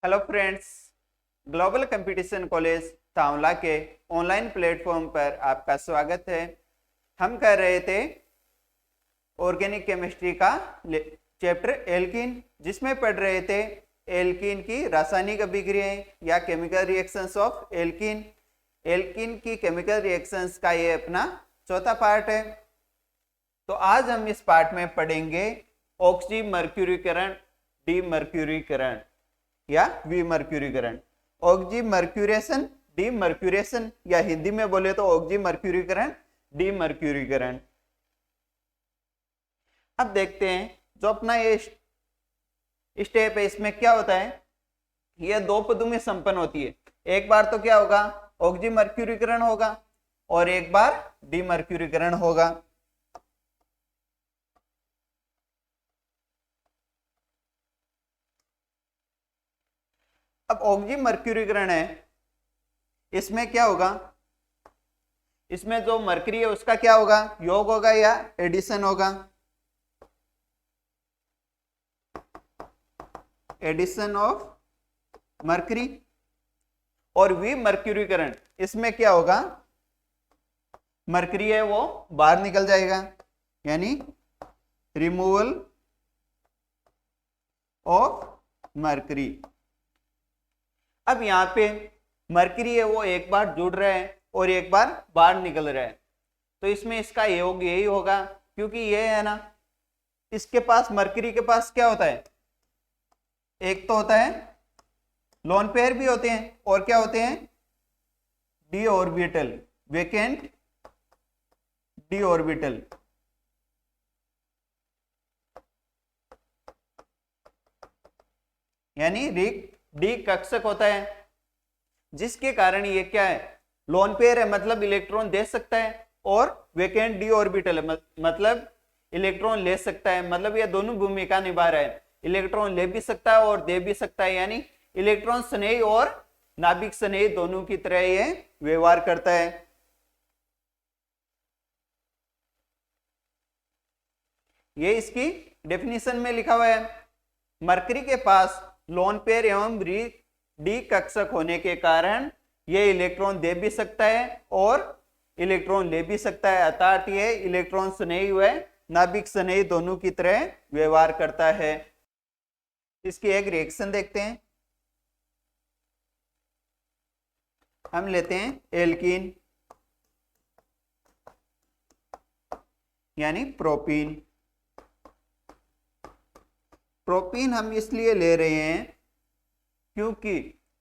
Hello friends, global competition college Tanwala के online platform पर आपका स्वागत है। हम कर रहे थे ऑर्गेनिक केमिस्ट्री का चैप्टर एल्कीन, जिसमें पढ़ रहे थे एल्कीन की रासायनिक अभिक्रियाएं या chemical reactions of alkene. Alkene की केमिकल रिएक्शंस का ये अपना चौथा पार्ट है। तो आज हम इस पार्ट में पढ़ेंगे ऑक्सी मर्क्यूरीकरण, डीमर्क्यूरीकरण या विमर्क्यूरीकरण। ऑक्सी मर्क्यूरेशन, डीमर्क्यूरेशन या हिंदी में बोले तो ऑक्सी मर्क्यूरीकरण, डीमर्क्यूरीकरण। अब देखते हैं जो अपना ये स्टेप है, इसमें क्या होता है। ये दो पदों में संपन्न होती है। एक बार तो क्या होगा, ऑक्सी मर्क्यूरीकरण होगा और एक बार डीमर्क्यूरीकरण होगा। अब ऑक्सी मर्क्यूरीकरण है, इसमें क्या होगा, इसमें जो मरकरी है उसका क्या होगा, योग होगा या एडिशन होगा। Addition of mercury. और विमर्क्यूरीकरण, इसमें क्या होगा, मरकरी है वो बाहर निकल जाएगा, यानी रिमूवल ऑफ मरकरी। अब यहां पे मरकरी है वो एक बार जुड़ रहा है और एक बार बाहर निकल रहा है, तो इसमें इसका योग यही होगा, क्योंकि ये है ना, इसके पास मरकरी के पास क्या होता है, एक तो होता है लोन पेयर भी होते हैं और क्या होते हैं, D orbital, vacant D orbital. यानी डी कक्षक होता है, जिसके कारण ये क्या है, लोन पेयर है, मतलब इलेक्ट्रॉन दे सकता है, और वेकेंट डी ऑर्बिटल है, मतलब इलेक्ट्रॉन ले सकता है। मतलब ये दोनों भूमिका निभा रहा है, इलेक्ट्रॉन ले भी सकता है और दे भी सकता है, यानी इलेक्ट्रॉन स्नेही और नाभिक स्नेही दोनों की तरह ये व्यवहार करता है। ये इसकी डेफिनेशन में लिखा हुआ है। मरकरी के पास लोन पेयर एवं डी कक्षक होने के कारण ये इलेक्ट्रॉन दे भी सकता है और इलेक्ट्रॉन ले भी सकता है, अर्थात ये इलेक्ट्रॉन स्नेही व नाभिक स्नेही दोनों की तरह व्यवहार करता है। इसकी एक रिएक्शन देखते हैं। हम लेते हैं एल्कीन यानी प्रोपीन। प्रोपीन हम इसलिए ले रहे हैं क्योंकि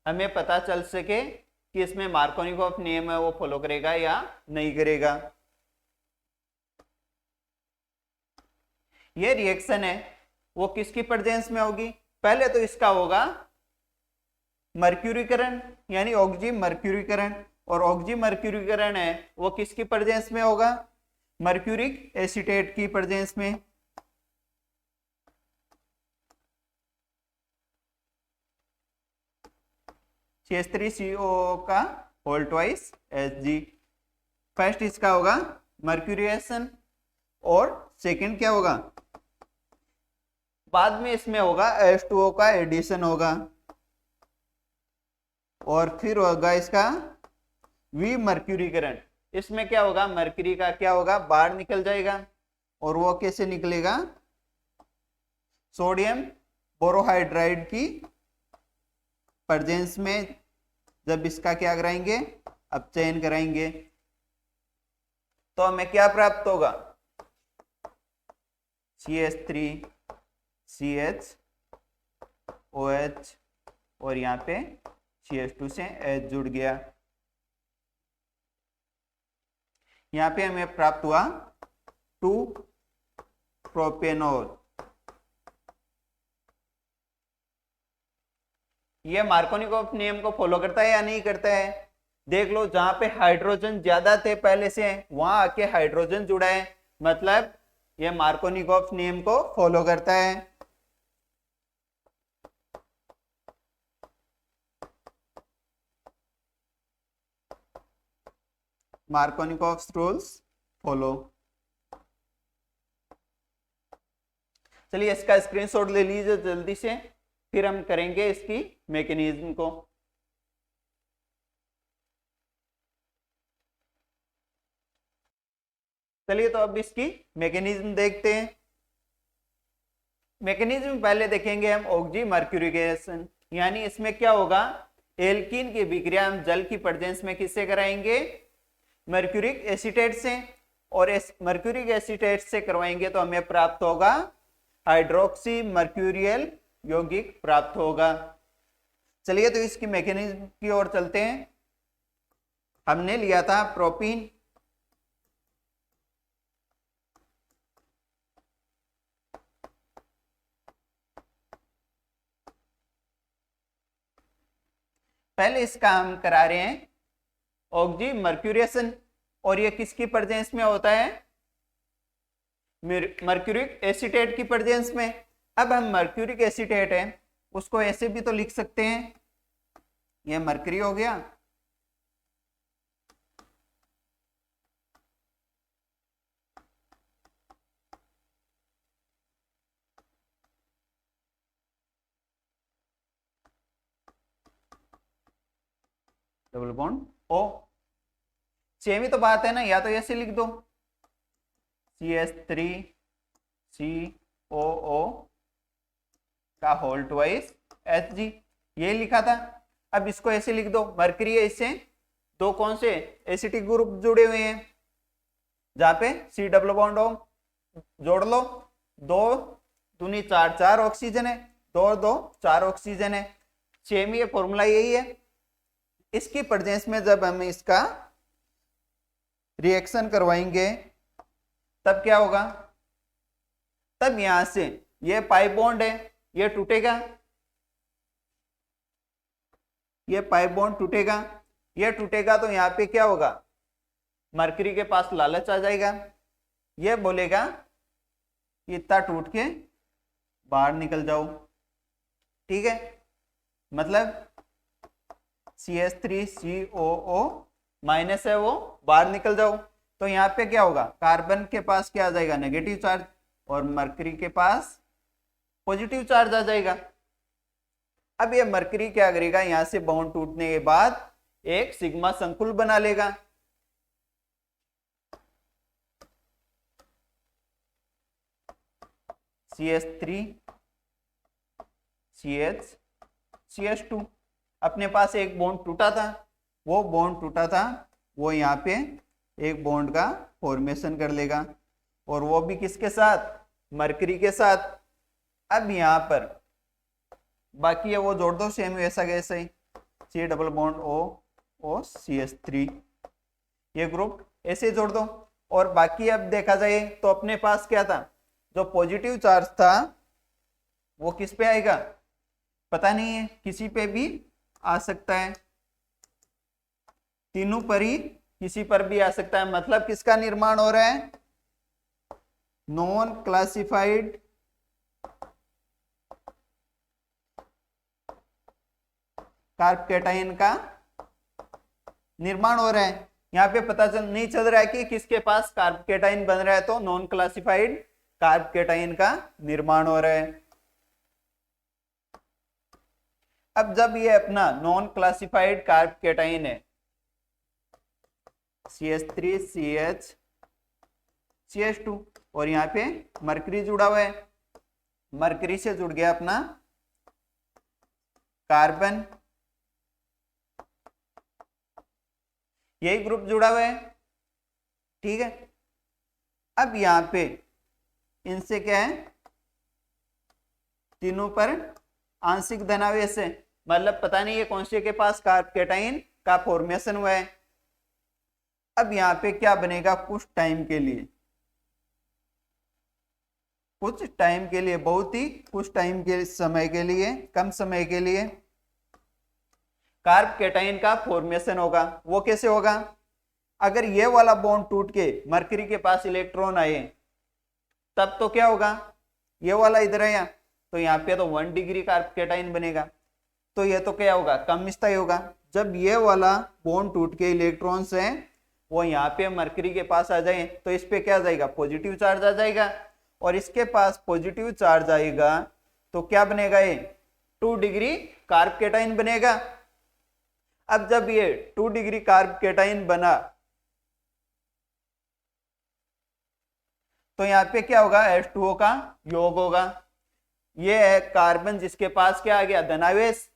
हमें पता चल सके कि इसमें मार्कोनिकॉफ नियम है वो फॉलो करेगा या नहीं करेगा। ये रिएक्शन है वो किसकी प्रेजेंस में होगी, पहले तो इसका होगा मर्क्यूरीकरण यानी ऑक्सी मर्क्यूरीकरण, और ऑक्सी मर्क्यूरीकरण है वो किसकी प्रेजेंस में होगा, मर्क्यूरिक एसीटेट की प्रेजेंस में। CH3CO का होल ट्वाइस Hg। फर्स्ट इसका होगा मर्क्यूरिएशन और सेकंड क्या होगा, बाद में इसमें होगा H2O का एडिशन होगा, और फिर होगा इसका विमर्क्यूरीकरण। इसमें क्या होगा, मरकरी का क्या होगा, बाहर निकल जाएगा, और वो कैसे निकलेगा, सोडियम बोरोहाइड्राइड की प्रेजेंस में जब इसका क्या कराएंगे, अपचयन कराएंगे, तो हमें क्या प्राप्त होगा, CH3 CH और यहाँ पे CH2 से H जुड़ गया। यहाँ पे हमें प्राप्त हुआ 2 प्रोपेनॉल। ये मार्कोनिकॉफ नियम को फॉलो करता है या नहीं करता है, देख लो, जहां पे हाइड्रोजन ज्यादा थे पहले से वहां आके हाइड्रोजन जुड़ा है, मतलब ये मार्कोनिकॉफ नियम को फॉलो करता है। Markovnikov rules follow. चलिए इसका स्क्रीनशॉट ले लीजिए जल्दी से। फिर हम करेंगे इसकी मैकेनिज्म को। चलिए तो अब इसकी मैकेनिज्म देखते हैं। मैकेनिज्म पहले देखेंगे हम ऑक्सी मर्क्यूरिकेशन, यानी इसमें क्या होगा, एल्कीन की विक्रिया हम जल की प्रेजेंस में किससे कराएंगे, मर्क्यूरिक एसीटेट से, और इस मर्क्यूरिक एसीटेट से करवाएंगे तो हमें प्राप्त होगा हाइड्रोक्सी मर्क्यूरियल यौगिक प्राप्त होगा। चलिए तो इसकी मैकेनिज्म की ओर चलते हैं। हमने लिया था प्रोपीन, पहले इसका हम करा रहे हैं ऑक्सी मर्क्यूरिएशन, और ये किसकी प्रेजेंस में होता है, मर्क्यूरिक एसीटेट की प्रेजेंस में। अब हम मर्क्यूरिक एसीटेट है उसको ऐसे भी तो लिख सकते हैं, ये मर्क्यूरी हो गया, डबल बॉन्ड ओ, सेम ही तो बात है ना, या तो ऐसे लिख दो CH3COO का होल ट्वाइस Hg, ये लिखा था। अब इसको ऐसे लिख दो, मरकरी है, इससे दो कौन से एसिटिक ग्रुप जुड़े हुए हैं, जहां पे C डबल बॉन्ड O जोड़ लो, 2 दूनी 4, 4 ऑक्सीजन है, 2 और 2 4 ऑक्सीजन है, सेम ये फॉर्मूला यही है। इसकी प्रेजेंस में जब हम इसका रिएक्शन करवाएंगे तब क्या होगा, तब यहां से ये पाई बॉन्ड है ये टूटेगा, ये पाई बॉन्ड टूटेगा, ये टूटेगा तो यहाँ पे क्या होगा, मरकरी के पास लालच आ जाएगा, ये बोलेगा इतना टूट के बाहर निकल जाओ, ठीक है, मतलब CH3COO माइनस है वो बाहर निकल जाओ, तो यहाँ पे क्या होगा, कार्बन के पास क्या आ जाएगा, नेगेटिव चार्ज, और मरकरी के पास पॉजिटिव चार्ज आ जाएगा। अब ये मरकरी क्या करेगा, यहां से बॉन्ड टूटने के बाद एक सिग्मा संकुल बना लेगा, CH3 CH CH2, अपने पास एक बॉन्ड टूटा था, वो बॉन्ड टूटा था वो यहाँ पे एक बॉन्ड का फॉर्मेशन कर लेगा, और वो भी किसके साथ, मरकरी के साथ। अब यहाँ पर बाकी है वो जोड़ दो सेम वैसा कैसे ही, C double bond O CH3, ये ग्रुप ऐसे जोड़ दो, और बाकी अब देखा जाए तो अपने पास क्या था, जो पॉजिटिव चार्ज था वो किस पे आएगा पता नहीं है, किसी पे भी आ सकता है, तीनों पर ही किसी पर भी आ सकता है, मतलब किसका निर्माण हो रहा है, नॉन क्लासिफाइड कार्बोकेटाइन का निर्माण हो रहा है। यहाँ पे पता नहीं चल रहा है कि किसके पास कार्बोकेटाइन बन रहा है, तो नॉन क्लासिफाइड कार्बोकेटाइन का निर्माण हो रहा है। अब जब ये अपना नॉन क्लासिफाइड कार्बोकेटाइन है CH3 CH CH2, और यहाँ पे मरकरी जुड़ा हुआ है, मरकरी से जुड़ गया अपना कार्बन, यही ग्रुप जुड़ा हुआ है, ठीक है। अब यहाँ पे इनसे क्या है, तीनों पर आंशिक धनावेश है, मतलब पता नहीं है कौन से के पास कार्बोकेटाइन का फॉर्मेशन हुआ है। अब यहाँ पे क्या बनेगा, कुछ टाइम के लिए, कुछ टाइम के लिए, बहुत ही कुछ टाइम के समय के लिए, कम समय के लिए कार्बोकेटाइन का फॉर्मेशन होगा। वो कैसे होगा, अगर ये वाला बॉन्ड टूट के मरकरी के पास इलेक्ट्रॉन आए तब तो क्या होगा, ये वाला इधर है, तो यहाँ पे तो 1 डिग्री कार्बोकेटाइन बनेगा, तो ये तो क्या होगा, कम स्थायी होगा। जब ये वाला बॉन्ड टूट के इलेक्ट्रॉन्स हैं वो यहाँ पे मरकरी के पास आ जाए तो इस पे क्या आ जाएगा, पॉजिटिव चार्ज आ जाएगा, और इसके पास पॉजिटिव चार्ज आएगा तो क्या बनेगा, ये 2 डिग्री कार्ब केटाइन बनेगा। अब जब ये 2 डिग्री कार्ब केटाइन बना तो यहाँ पे क्या होगा, H2O का योग होगा। ये है कार्बन जिसके पास क्या आ गया, धनावेश।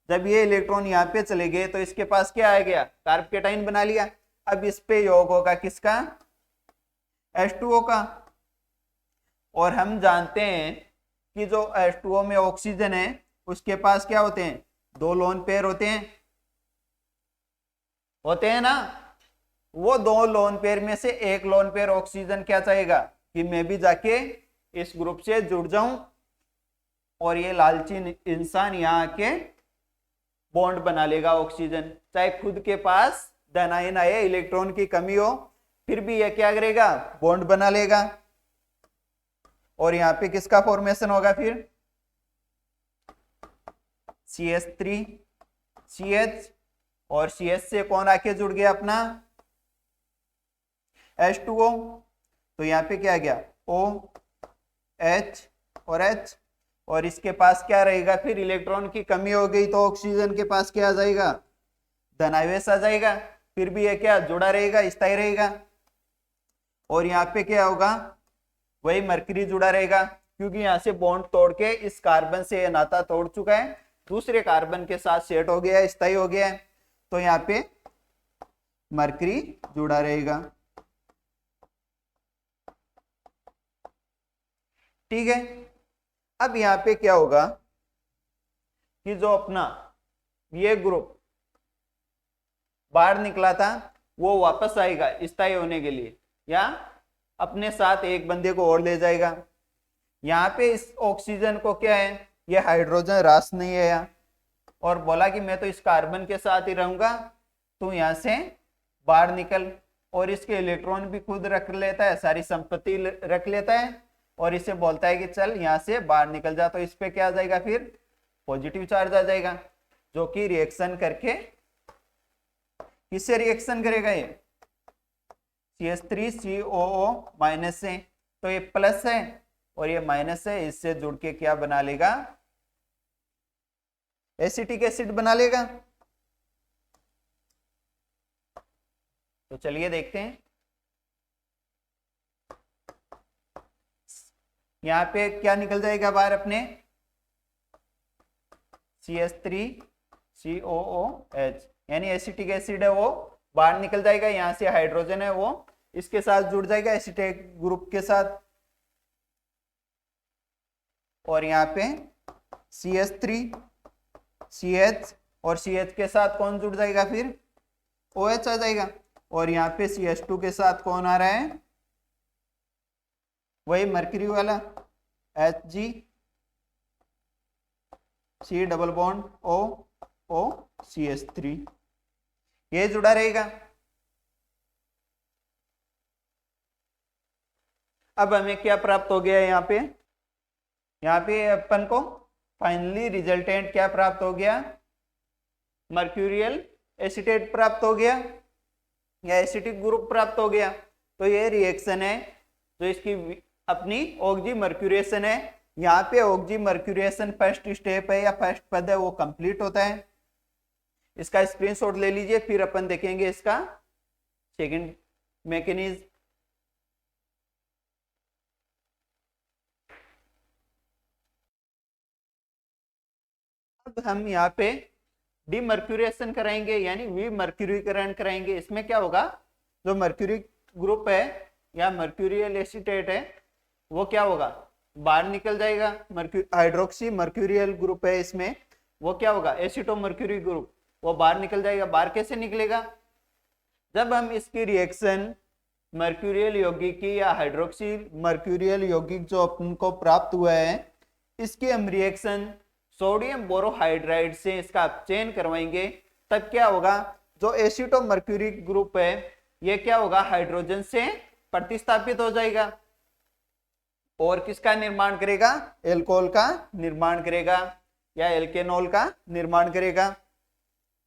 जब ये इलेक्ट्रॉन यहाँ पे चले गए तो इसके पास क्या आ गया, कार्ब केटाइन बना लिया। अब इस पे योग होगा किसका, H2O का। और हम जानते हैं कि जो H2O में ऑक्सीजन है उसके पास क्या होते हैं, 2 लोन पेयर होते हैं ना। वो 2 लोन पेयर में से एक लोन पेयर ऑक्सीजन क्या चाहेगा कि मैं भी जाके इस ग्रुप से जुड़ जाऊं, और ये लालची इंसान यहाँ आके बॉन्ड बना लेगा ऑक्सीजन। चाहे खुद के पास धनायन आए, इलेक्ट्रॉन की कमी हो, फिर भी ये क्या करेगा, बॉन्ड बना लेगा। और यहाँ पे किसका फॉर्मेशन होगा फिर, CH3 CH, और CH से कौन आके जुड़ गया अपना, H2O। तो यहाँ पे क्या आ गया, OH और H, और इसके पास क्या रहेगा फिर, इलेक्ट्रॉन की कमी हो गई तो ऑक्सीजन के पास क्या आ जाएगा, धनावेश आ जाएगा। फिर भी ये क्या जुड़ा रहेगा, स्थायी रहेगा। और यहाँ पे क्या होगा, वही मरकरी जुड़ा रहेगा, क्योंकि यहाँ से बॉन्ड तोड़ के इस कार्बन से नाता तोड़ चुका है, दूसरे कार्बन के साथ सेट हो गया है, स्थायी हो गया है। तो यहाँ पे मरकरी जुड़ा रहेगा। ठीक है। अब यहाँ पे क्या होगा कि जो अपना ये ग्रुप बाहर निकला था वो वापस आएगा स्थायी होने के लिए, या अपने साथ एक बंदे को और ले जाएगा। यहाँ पे इस ऑक्सीजन को क्या है, ये हाइड्रोजन रास नहीं है यहाँ, और बोला कि मैं तो इस कार्बन के साथ ही रहूंगा, तो यहाँ से बाहर निकल। और इसके इलेक्ट्रॉन भी खुद रख लेता है, सारी संपत्ति रख लेता है, और इसे बोलता है कि चल यहाँ से बाहर निकल जा। तो इस पे क्या आ जाएगा फिर, पॉजिटिव चार्ज आ जाएगा, जो कि रिएक्शन करके किससे रिएक्शन करेगा, ये CH3COO माइनस से। तो ये प्लस है और ये माइनस है, इससे जुड़ के क्या बना लेगा, एसिटिक एसिड बना लेगा। तो चलिए देखते हैं। यहां पे क्या निकल जाएगा बाहर अपने, CH3COOH, यानी एसिटिक एसिड है वो बाहर निकल जाएगा। यहां से हाइड्रोजन है वो इसके साथ जुड़ जाएगा, एसिटेट ग्रुप के साथ। और यहाँ पे CH3 CH, और CH के साथ कौन जुड़ जाएगा फिर, OH आ जाएगा। और यहाँ पे CH2 के साथ कौन आ रहा है, वही मरकरी वाला Hg, C double bond O CH3, ये जुड़ा रहेगा। अब हमें क्या प्राप्त हो गया यहाँ पे अपन को फाइनली रिजल्टेंट क्या प्राप्त हो गया, मर्क्यूरियल एसीटेट प्राप्त हो गया, या एसिटिक ग्रुप प्राप्त हो गया। तो ये रिएक्शन है जो इसकी अपनी ऑक्सी मर्क्यूरेशन है। यहाँ पे ऑक्सी मर्क्यूरेशन फर्स्ट स्टेप है या फर्स्ट पद है, वो कंप्लीट होता है। इसका स्क्रीनशॉट ले लीजिए, फिर अपन देखेंगे इसका सेकंड मैकेनिज्म। अब हम यहाँ पे डीमर्क्यूरेशन कराएंगे, यानी विमर्क्यूरीकरण कराएंगे। इसमें क्या होगा, जो मर्क्यूरी ग्रुप है या मर्क्यूरियल एसीटेट है वो क्या होगा, बाहर निकल जाएगा। हाइड्रोक्सी मर्क्यूरियल ग्रुप है, इसमें वो क्या होगा, एसीटो मर्क्यूरी ग्रुप, वो बाहर निकल जाएगा। बाहर कैसे निकलेगा, जब हम इसकी रिएक्शन मर्क्यूरियल यौगिकी या हाइड्रोक्सी मर्क्यूरियल यौगिक जो अपन को प्राप्त हुआ है, इसकी हम रिएक्शन सोडियम बोरोहाइड्राइड से इसका अपचयन करवाएंगे, तब क्या होगा, जो एसिटो मर्क्यूरी ग्रुप है ये क्या होगा, हाइड्रोजन से प्रतिस्थापित हो जाएगा और किसका निर्माण करेगा, एल्कोहल का निर्माण करेगा या एल्केनॉल का निर्माण करेगा।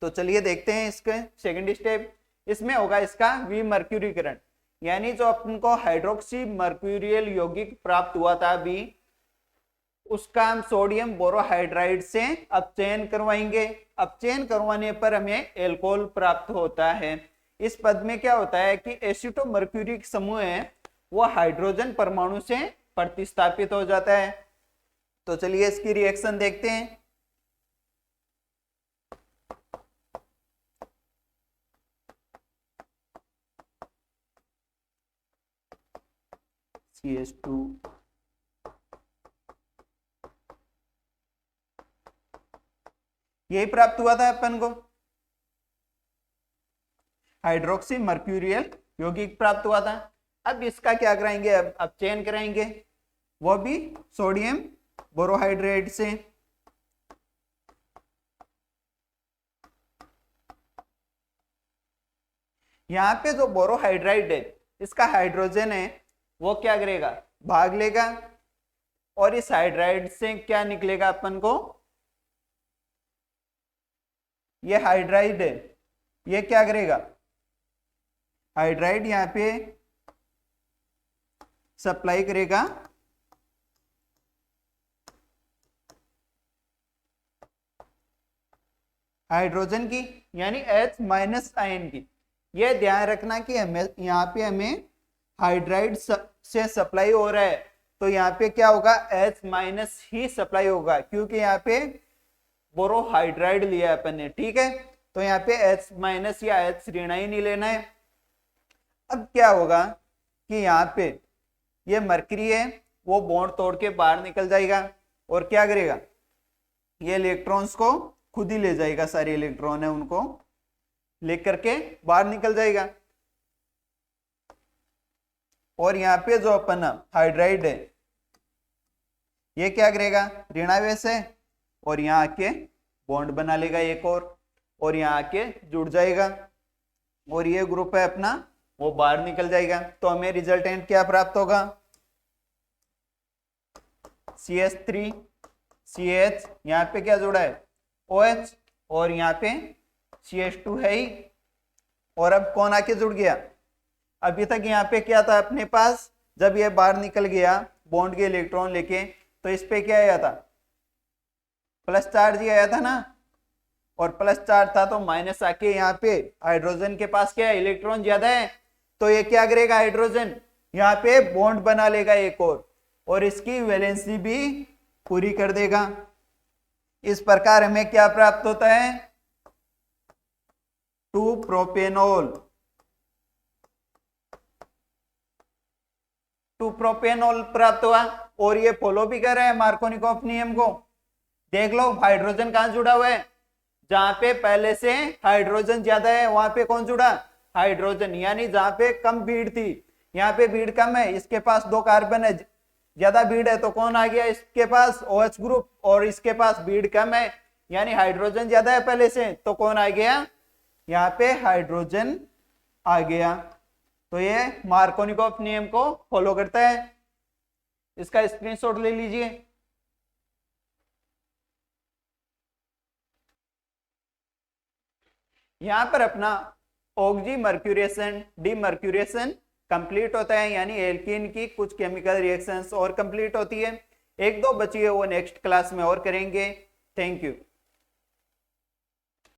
तो चलिए देखते हैं इसके सेकंड स्टेप। इसमें होगा इसका विमर्क्यूरीकरण, यानी जो अपन को हाइड्रोक्सी मर्क्यूरियल यौगिक प्राप्त हुआ था अभी, उसका हम सोडियम बोरोहाइड्राइड से अपचयन करवाएंगे। अपचयन करवाने पर हमें एल्कोहल प्राप्त होता है। इस पद में क्या होता है कि एसिटोमर्क्यूरिक समूह है वो हाइड्रोजन परमाणु से प्रतिस्थापित हो जाता है। तो चलिए इसकी रिएक्शन देखते हैं। CH2 यही प्राप्त हुआ था अपन को, हाइड्रोक्सी मर्क्यूरियल यौगिक प्राप्त हुआ था। अब इसका क्या कराएंगे, अब अपचयन कराएंगे, वो भी सोडियम बोरोहाइड्रेट से। यहाँ पे जो बोरोहाइड्राइड है इसका हाइड्रोजन है वो क्या करेगा, भाग लेगा, और इस हाइड्राइड से क्या निकलेगा अपन को, ये हाइड्राइड है ये क्या करेगा, हाइड्राइड यहाँ पे सप्लाई करेगा हाइड्रोजन की, यानी H माइनस आयन की। यह ध्यान रखना कि हमें यहाँ पे हमें हाइड्राइड से सप्लाई हो रहा है, तो यहाँ पे क्या होगा, H माइनस ही सप्लाई होगा, क्योंकि यहाँ पे बोरोहाइड्राइड लिया अपन ने, ठीक है। तो यहाँ पे H माइनस या H ऋण ही नहीं लेना है। अब क्या होगा कि यहाँ पे ये मरकरी है वो बॉन्ड तोड़ के बाहर निकल जाएगा, और क्या करेगा, ये इलेक्ट्रॉन्स को खुद ही ले जाएगा, सारे इलेक्ट्रॉन है उनको लेकर के बाहर निकल जाएगा। और यहाँ पे जो अपन हाइड्राइड है ये क्या करेगा, ऋणावेश है, और यहाँ आके बॉन्ड बना लेगा एक और यहाँ आके जुड़ जाएगा, और ये ग्रुप है अपना वो बाहर निकल जाएगा। तो हमें रिजल्टेंट क्या प्राप्त होगा, CH3 CH, यहाँ पे क्या जुड़ा है OH, और यहाँ पे CH2 है ही, और अब कौन आके जुड़ गया, अभी तक यहाँ पे क्या था अपने पास, जब ये बाहर निकल गया बॉन्ड के इलेक्ट्रॉन लेके, तो इस पे क्या आया था, प्लस चार्ज ही आया था ना, और प्लस चार्ज था तो माइनस आके यहाँ पे हाइड्रोजन के पास क्या है, इलेक्ट्रॉन ज्यादा है, तो ये क्या करेगा, हाइड्रोजन यहाँ पे बॉन्ड बना लेगा एक और इसकी वैलेंसी भी पूरी कर देगा। इस प्रकार हमें क्या प्राप्त होता है, 2 प्रोपेनॉल। 2 प्रोपेनॉल प्राप्त हुआ, और ये फॉलो भी कर रहा है मार्कोनिकॉफ नियम को। देख लो हाइड्रोजन कहां जुड़ा हुआ है, जहां पे पहले से हाइड्रोजन ज्यादा है वहां पे कौन जुड़ा, हाइड्रोजन, यानी जहां पे कम भीड़ थी यहाँ पे भीड़ कम है, इसके पास 2 कार्बन है, ज्यादा भीड़ है तो कौन आ गया इसके पास, OH ग्रुप, और इसके पास भीड़ कम है यानी हाइड्रोजन ज्यादा है पहले से, तो कौन आ गया, यहाँ पे हाइड्रोजन आ गया। तो ये मार्कोनिकॉफ नियम को फॉलो करता है। इसका स्क्रीनशॉट ले लीजिए। यहां पर अपना ऑक्सी मर्क्यूरेशन डीमर्क्यूरेशन कंप्लीट होता है, यानी एल्कीन की कुछ केमिकल रिएक्शंस और कंप्लीट होती है। 1-2 बची है वो नेक्स्ट क्लास में और करेंगे। Thank you.